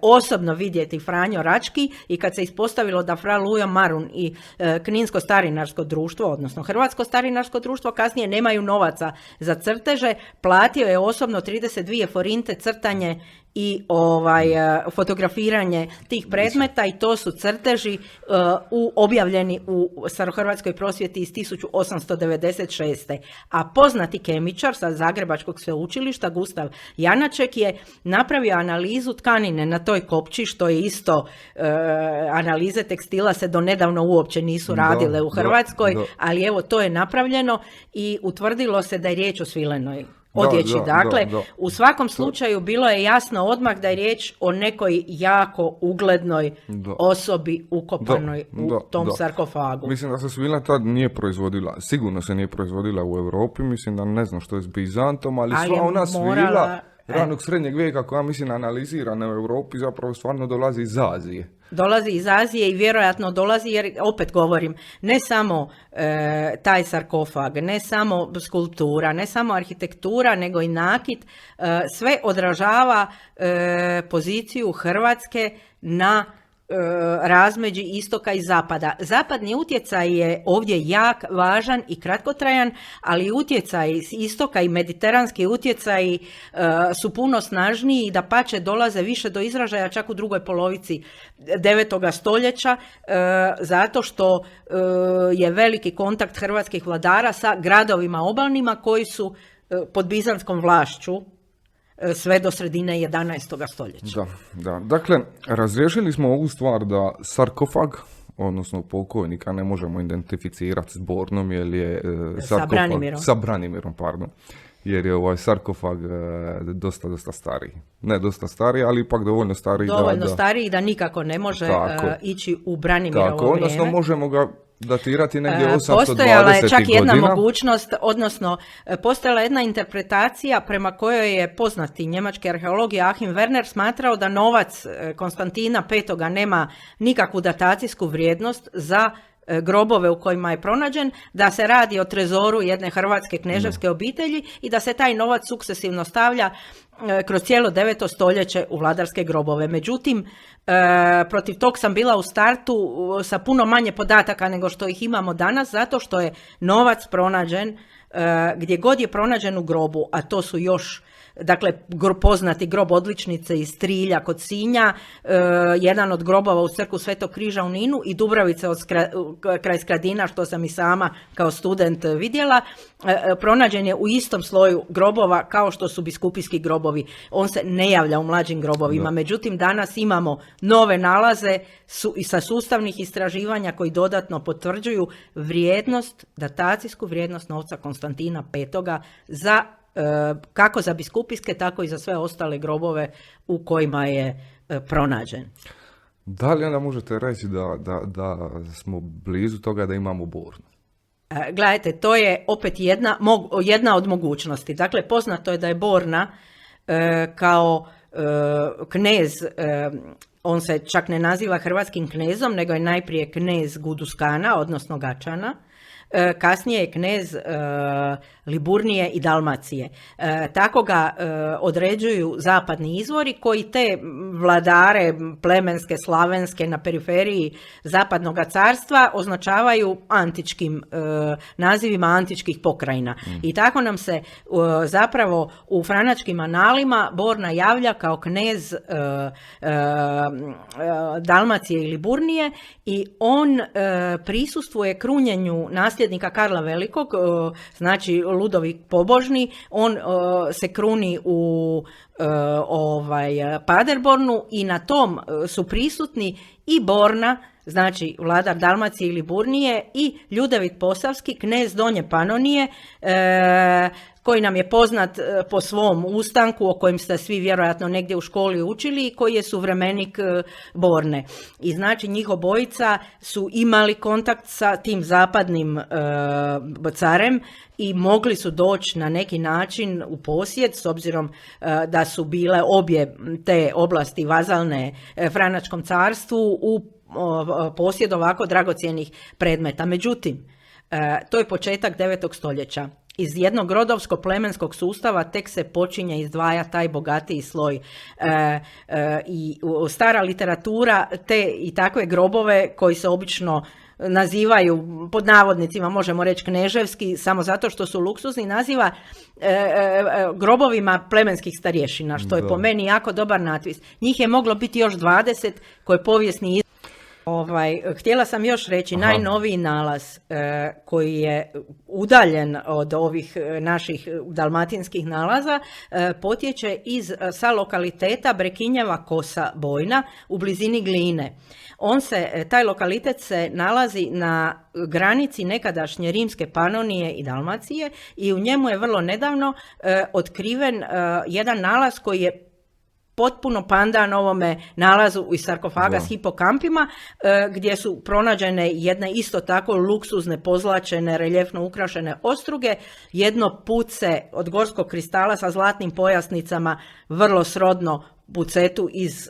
osobno vidjeti Franjo Rački, i kad se ispostavilo da fra Lujo Marun i Kninsko starinarsko društvo, odnosno Hrvatsko starinarsko društvo, kasnije nemaju novaca za crteže, platio je osobno 32 forinte crtanje i fotografiranje tih predmeta, i to su crteži objavljeni u starohrvatskoj prosvjeti iz 1896. A poznati kemičar sa Zagrebačkog sveučilišta Gustav Janaček je napravio analizu tkanine na toj kopči, što je isto, analize tekstila se do nedavno uopće nisu radile u Hrvatskoj, ali evo to je napravljeno i utvrdilo se da je riječ o svilenoj odjeći. Dakle, u svakom slučaju bilo je jasno odmah da je riječ o nekoj jako uglednoj osobi ukopanoj u tom sarkofagu. Mislim da se svilna tad nije proizvodila, sigurno se nije proizvodila u Europi, mislim da ne znam što je s Bizantom, ali sva ona svila ranog srednjeg vijeka koja mislim analizirana u Europi zapravo stvarno dolazi iz Azije. Dolazi iz Azije i vjerojatno dolazi, jer opet govorim, ne samo taj sarkofag, ne samo skulptura, ne samo arhitektura, nego i nakit, sve odražava poziciju Hrvatske na razmeđi istoka i zapada. Zapadni utjecaj je ovdje jak, važan i kratkotrajan, ali utjecaj iz istoka i mediteranski utjecaji su puno snažniji i dapače dolaze više do izražaja čak u drugoj polovici 9. stoljeća, zato što je veliki kontakt hrvatskih vladara sa gradovima obalnima koji su pod bizanskom vlašću sve do sredine 11. stoljeća. Da. Dakle, razriješili smo ovu stvar da sarkofag, odnosno pokojnika, ne možemo identificirati s Bornom, jer je sa Branimirom, pardon. Jer je ovaj sarkofag dosta stariji. Ne dosta stariji, ali ipak dovoljno stariji. Dovoljno stariji da nikako ne može ići u Branimirovo vrijeme. Odnosno možemo ga datirati negdje 820 Postojala je čak jedna godina. mogućnost, odnosno postojala jedna interpretacija prema kojoj je poznati njemački arheolog Joachim Werner smatrao da novac Konstantina V. nema nikakvu datacijsku vrijednost za grobove u kojima je pronađen, da se radi o trezoru jedne hrvatske kneževske obitelji i da se taj novac sukcesivno stavlja kroz cijelo 9. stoljeće u vladarske grobove. Međutim, protiv tog sam bila u startu sa puno manje podataka nego što ih imamo danas, zato što je novac pronađen gdje god je pronađen u grobu, a to su još poznati grob odličnice iz Trilja kod Sinja, jedan od grobova u crkvu Svetog križa u Ninu i Dubravice kraj Skradina, što sam i sama kao student vidjela, pronađen je u istom sloju grobova kao što su biskupijski grobovi. On se ne javlja u mlađim grobovima, međutim danas imamo nove nalaze i sa sustavnih istraživanja koji dodatno potvrđuju datacijsku vrijednost novca Konstantina V. za kako za biskupijske, tako i za sve ostale grobove u kojima je pronađen. Da li onda možete reći da smo blizu toga da imamo Bornu? Gledajte, to je opet jedna od mogućnosti. Dakle, poznato je da je Borna kao knez, on se čak ne naziva hrvatskim knezom, nego je najprije knez Guduskana, odnosno Gačana. Kasnije je knez Liburnije i Dalmacije. Tako ga određuju zapadni izvori koji te vladare plemenske, slavenske na periferiji zapadnog carstva označavaju antičkim nazivima antičkih pokrajina. I tako nam se zapravo u franačkim analima Borna javlja kao knez Dalmacije i Liburnije i on prisustvuje krunjenju nasljednika Karla Velikog, znači Ludovik Pobožni. On se kruni u Paderbornu i na tom su prisutni i Borna, znači vladar Dalmacije ili Liburnije, i Ljudevit Posavski, knez Donje Panonije, koji nam je poznat po svom ustanku, o kojem ste svi vjerojatno negdje u školi učili, i koji je suvremenik Borne. I znači njih obojica su imali kontakt sa tim zapadnim carem i mogli su doći na neki način u posjed, s obzirom da su bile obje te oblasti vazalne Franačkom carstvu, u posjed ovako dragocjenih predmeta. Međutim, to je početak 9. stoljeća. Iz jednog rodovsko-plemenskog sustava tek se počinje izdvajati taj bogatiji sloj. I stara literatura te i takve grobove koji se obično nazivaju, pod navodnicima možemo reći kneževski, samo zato što su luksuzni, naziva grobovima plemenskih starješina, što je po meni jako dobar natpis. Njih je moglo biti još 20 koje povijesni htjela sam još reći, najnoviji nalaz koji je udaljen od ovih naših dalmatinskih nalaza potječe sa lokaliteta Brekinjeva Kosa Bojna u blizini Gline. Taj lokalitet se nalazi na granici nekadašnje Rimske Panonije i Dalmacije i u njemu je vrlo nedavno otkriven jedan nalaz koji je potpuno pandan ovome nalazu iz sarkofaga Da. s hipokampima, gdje su pronađene jedne isto tako luksuzne, pozlačene, reljefno ukrašene ostruge, jedno puce od gorskog kristala sa zlatnim pojasnicama, vrlo srodno pucetu iz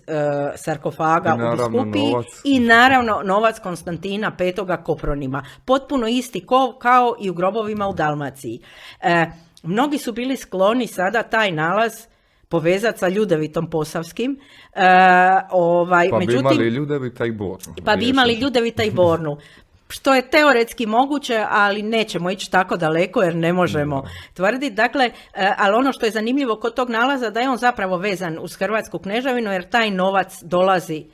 sarkofaga I u naravno biskupiji novac. i naravno novac Konstantina V. Kopronima. Potpuno isti kao i u grobovima u Dalmaciji. Mnogi su bili skloni sada taj nalaz povezati sa Ljudevitom Posavskim. Pa bi Međutim, imali Ljudevita i Bornu. pa bi imali Ljudevita i Bornu. Što je teoretski moguće, ali nećemo ići tako daleko jer ne možemo tvrditi. Dakle, ali ono što je zanimljivo kod tog nalaza da je on zapravo vezan uz Hrvatsku kneževinu jer taj novac dolazi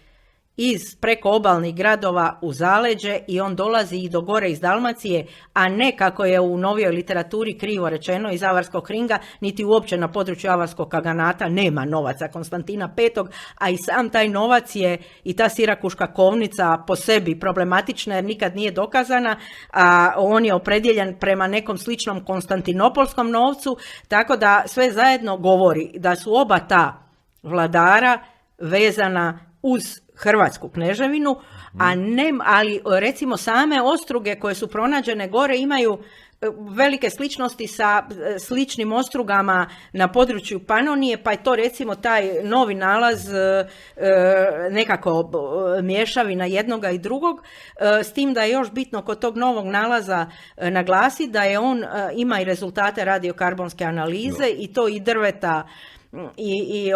iz preko obalnih gradova u zaleđe i on dolazi i do gore iz Dalmacije, a ne kako je u novijoj literaturi krivo rečeno iz Avarskog ringa, niti uopće na području Avarskog kaganata nema novaca Konstantina V, a i sam taj novac je i ta sirakuška kovnica po sebi problematična jer nikad nije dokazana, a on je opredjeljen prema nekom sličnom konstantinopolskom novcu, tako da sve zajedno govori da su oba ta vladara vezana uz Hrvatsku kneževinu, ali recimo same ostruge koje su pronađene gore imaju velike sličnosti sa sličnim ostrugama na području Panonije, pa je to recimo taj novi nalaz nekako mješavina jednoga i drugog, s tim da je još bitno kod tog novog nalaza naglasiti da je on ima i rezultate radiokarbonske analize i to i drveta i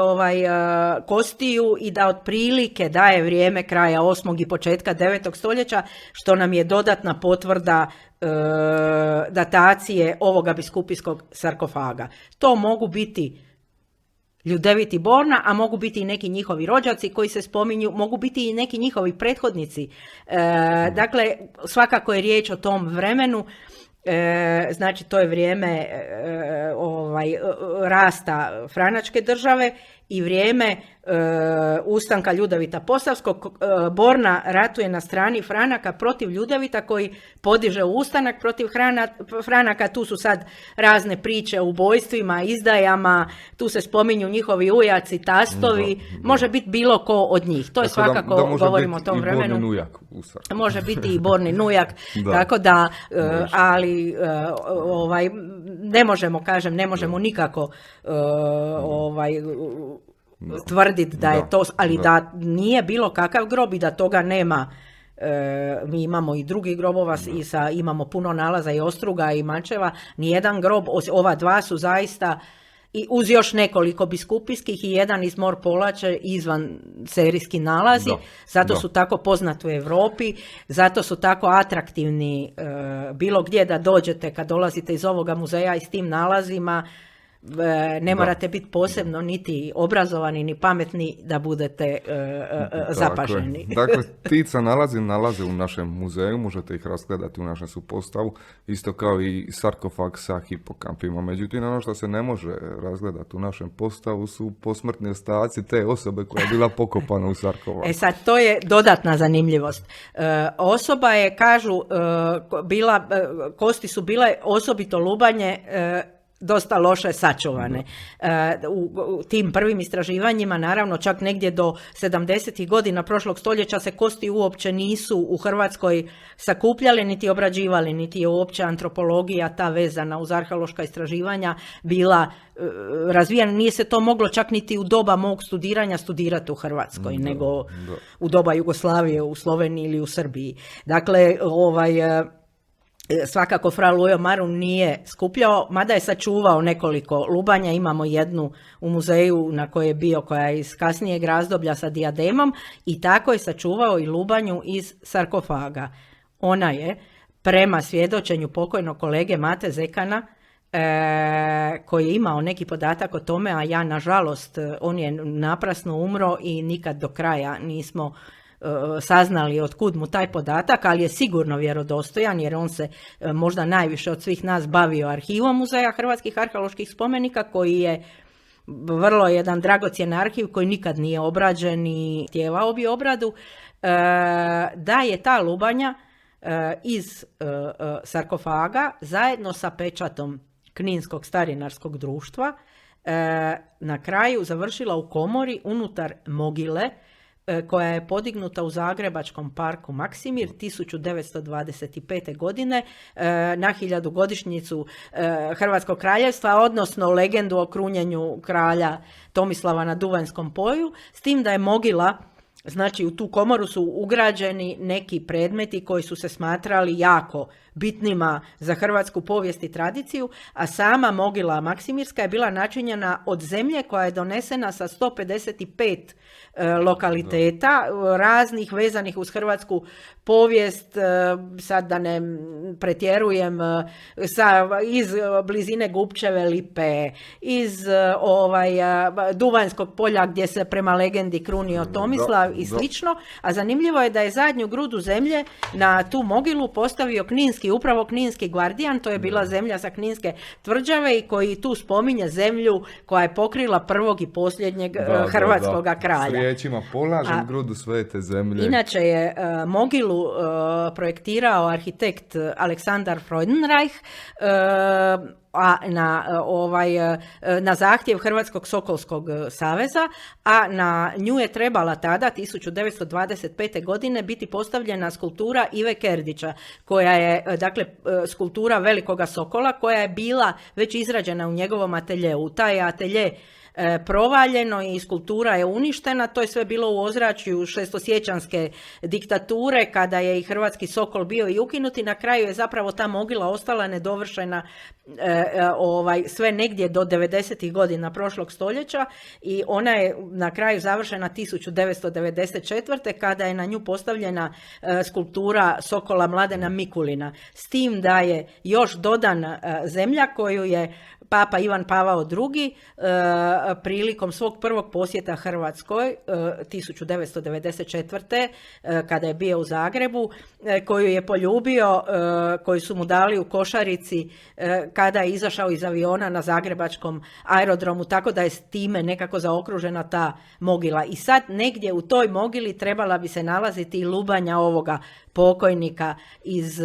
kostiju i da otprilike daje vrijeme kraja 8. i početka 9. stoljeća, što nam je dodatna potvrda datacije ovoga biskupijskog sarkofaga. To mogu biti Ljudevit i Borna, a mogu biti i neki njihovi rođaci koji se spominju, mogu biti i neki njihovi prethodnici. Dakle, svakako je riječ o tom vremenu. Znači to je vrijeme rasta Franačke države i vrijeme ustanka Ljudevita Posavskog. Borna ratuje na strani Franaka protiv Ljudevita koji podiže ustanak protiv Franaka. Tu su sad razne priče o ubojstvima, izdajama, tu se spominju njihovi ujaci, tastovi, može biti bilo ko od njih. To je Tako svakako, da može govorimo o biti tom i vremenu. Borni nujak u Sarkofagu. Može biti i Borni nujak, Da. tako da, ali ne možemo nikako tvrditi da je to, ali da nije bilo kakav grob i da toga nema. Mi imamo i drugih grobova imamo puno nalaza i ostruga i mačeva, nijedan grob, ova dva su zaista i uz još nekoliko biskupijskih i jedan iz Mor Polače izvan serijski nalazi, zato su tako poznati u Europi, zato su tako atraktivni bilo gdje da dođete kad dolazite iz ovoga muzeja i s tim nalazima. Ne morate biti posebno niti obrazovani ni pametni da budete zapaženi. Dakle, ti se nalaze u našem muzeju, možete ih razgledati u našem supostavu, isto kao i sarkofag sa hipokampima. Međutim, ono što se ne može razgledati u našem postavu su posmrtni ostaci te osobe koja je bila pokopana u sarkofagu. Sad, to je dodatna zanimljivost. Osoba je, kažu, kosti su bile osobito lubanje, dosta loše sačuvane. U tim prvim istraživanjima, naravno čak negdje do 70. godina prošlog stoljeća se kosti uopće nisu u Hrvatskoj sakupljale niti obrađivali, niti je uopće antropologija ta vezana uz arheološka istraživanja bila razvijena. Nije se to moglo čak niti u doba mog studiranja studirati u Hrvatskoj, nego u doba Jugoslavije, u Sloveniji ili u Srbiji. Dakle, svakako fra Lujo Marun nije skupljao, mada je sačuvao nekoliko lubanja. Imamo jednu u muzeju na kojoj je bio, koja je iz kasnijeg razdoblja sa dijademom, i tako je sačuvao i lubanju iz sarkofaga. Ona je, prema svjedočenju pokojnog kolege Mate Zekana, koji je imao neki podatak o tome, a ja nažalost, on je naprasno umro i nikad do kraja nismo saznali od kud mu taj podatak, ali je sigurno vjerodostojan jer on se možda najviše od svih nas bavio arhivom Muzeja hrvatskih arheoloških spomenika, koji je vrlo jedan dragocjen arhiv koji nikad nije obrađen i htjevao bi obradu. Da je ta lubanja iz sarkofaga zajedno sa pečatom Kninskog starinarskog društva na kraju završila u komori unutar mogile koja je podignuta u Zagrebačkom parku Maksimir 1925. godine na 1000-godišnjicu Hrvatskog kraljevstva, odnosno legendu o krunjenju kralja Tomislava na Duvanjskom polju, s tim da je mogila, znači u tu komoru su ugrađeni neki predmeti koji su se smatrali jako bitnima za hrvatsku povijest i tradiciju, a sama mogila Maksimirska je bila načinjena od zemlje koja je donesena sa 155 lokaliteta raznih vezanih uz hrvatsku povijest, sad da ne pretjerujem, iz blizine Gupčeve lipe, iz Duvanjskog polja gdje se prema legendi krunio Tomislav i slično, a zanimljivo je da je zadnju grudu zemlje na tu mogilu postavio upravo kninski gvardijan, to je bila zemlja sa Kninske tvrđave i koji tu spominje zemlju koja je pokrila prvog i posljednjeg hrvatskog kralja. S riječima polažem grudu svete zemlje. Inače je mogilu projektirao arhitekt Aleksandar Freudenreich, a na zahtjev Hrvatskog sokolskog saveza, a na nju je trebala tada 1925. godine biti postavljena skulptura Ive Kerdića, koja je dakle skulptura velikoga sokola koja je bila već izrađena u njegovom ateljeu. Taj je atelje provaljeno i skulptura je uništena. To je sve bilo u ozračju šestosjećanske diktature kada je i hrvatski sokol bio i ukinut i na kraju je zapravo ta mogila ostala nedovršena sve negdje do 90. godina prošlog stoljeća i ona je na kraju završena 1994. kada je na nju postavljena skulptura sokola Mladena Mikulina. S tim da je još dodan zemlja koju je Papa Ivan Pavao II prilikom svog prvog posjeta Hrvatskoj 1994. Kada je bio u Zagrebu, koju je poljubio, koju su mu dali u košarici kada je izašao iz aviona na zagrebačkom aerodromu, tako da je s time nekako zaokružena ta mogila. I sad negdje u toj mogili trebala bi se nalaziti i lubanja ovoga pokojnika iz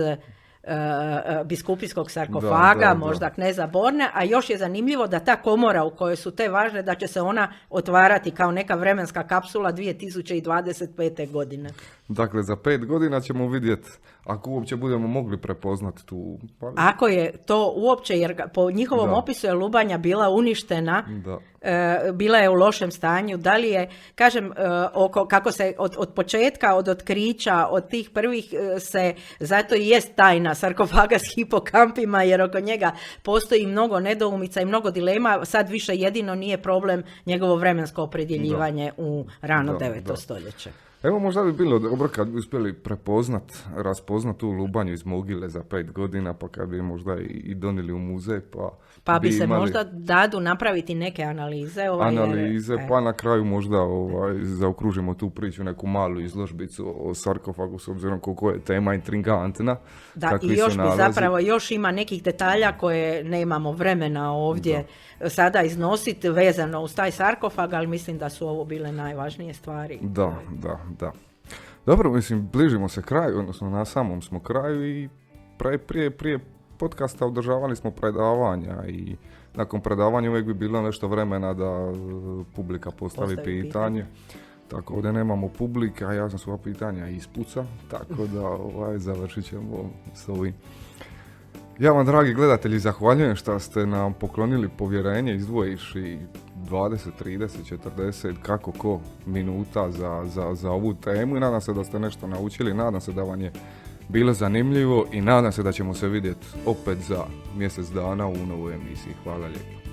biskupijskog sarkofaga, možda kneza Borne, a još je zanimljivo da ta komora u kojoj su te važne, da će se ona otvarati kao neka vremenska kapsula 2025. godine. Dakle, za 5 godina ćemo vidjeti, ako uopće budemo mogli prepoznati tu... Ako je to uopće, jer po njihovom opisu je lubanja bila uništena, bila je u lošem stanju, da li je, kažem, kako se od početka, od otkrića, od tih prvih se, zato i jest tajna sarkofaga s hipokampima, jer oko njega postoji mnogo nedoumica i mnogo dilema, sad više jedino nije problem njegovo vremensko opredjeljivanje u rano 9. stoljeće. Evo, možda bi bilo dobro kad bi uspjeli raspoznat tu lubanju iz mogile za 5 godina, pa kad bi možda i donijeli u muzej, pa bi se imali možda dadu napraviti neke analize. Pa na kraju možda zaokružimo tu priču, neku malu izložbicu o sarkofagu, s obzirom koliko je tema intrigantna. Da, i još bi zapravo, još ima nekih detalja koje nemamo vremena ovdje sada iznositi vezano uz taj sarkofag, ali mislim da su ovo bile najvažnije stvari. Da. Dobro, mislim, bližimo se kraju, odnosno na samom smo kraju i prije podcasta održavali smo predavanja i nakon predavanja uvijek bi bilo nešto vremena da publika postavi pitanje. Tako ovdje nemamo publike, a ja sam svoja pitanja ispuca, tako da završit ćemo s ovim. Ja vam, dragi gledatelji, zahvaljujem što ste nam poklonili povjerenje, izdvojivši 20, 30, 40, kako ko minuta za ovu temu i nadam se da ste nešto naučili, nadam se da vam je bilo zanimljivo i nadam se da ćemo se vidjeti opet za mjesec dana u novoj emisiji. Hvala lijepo.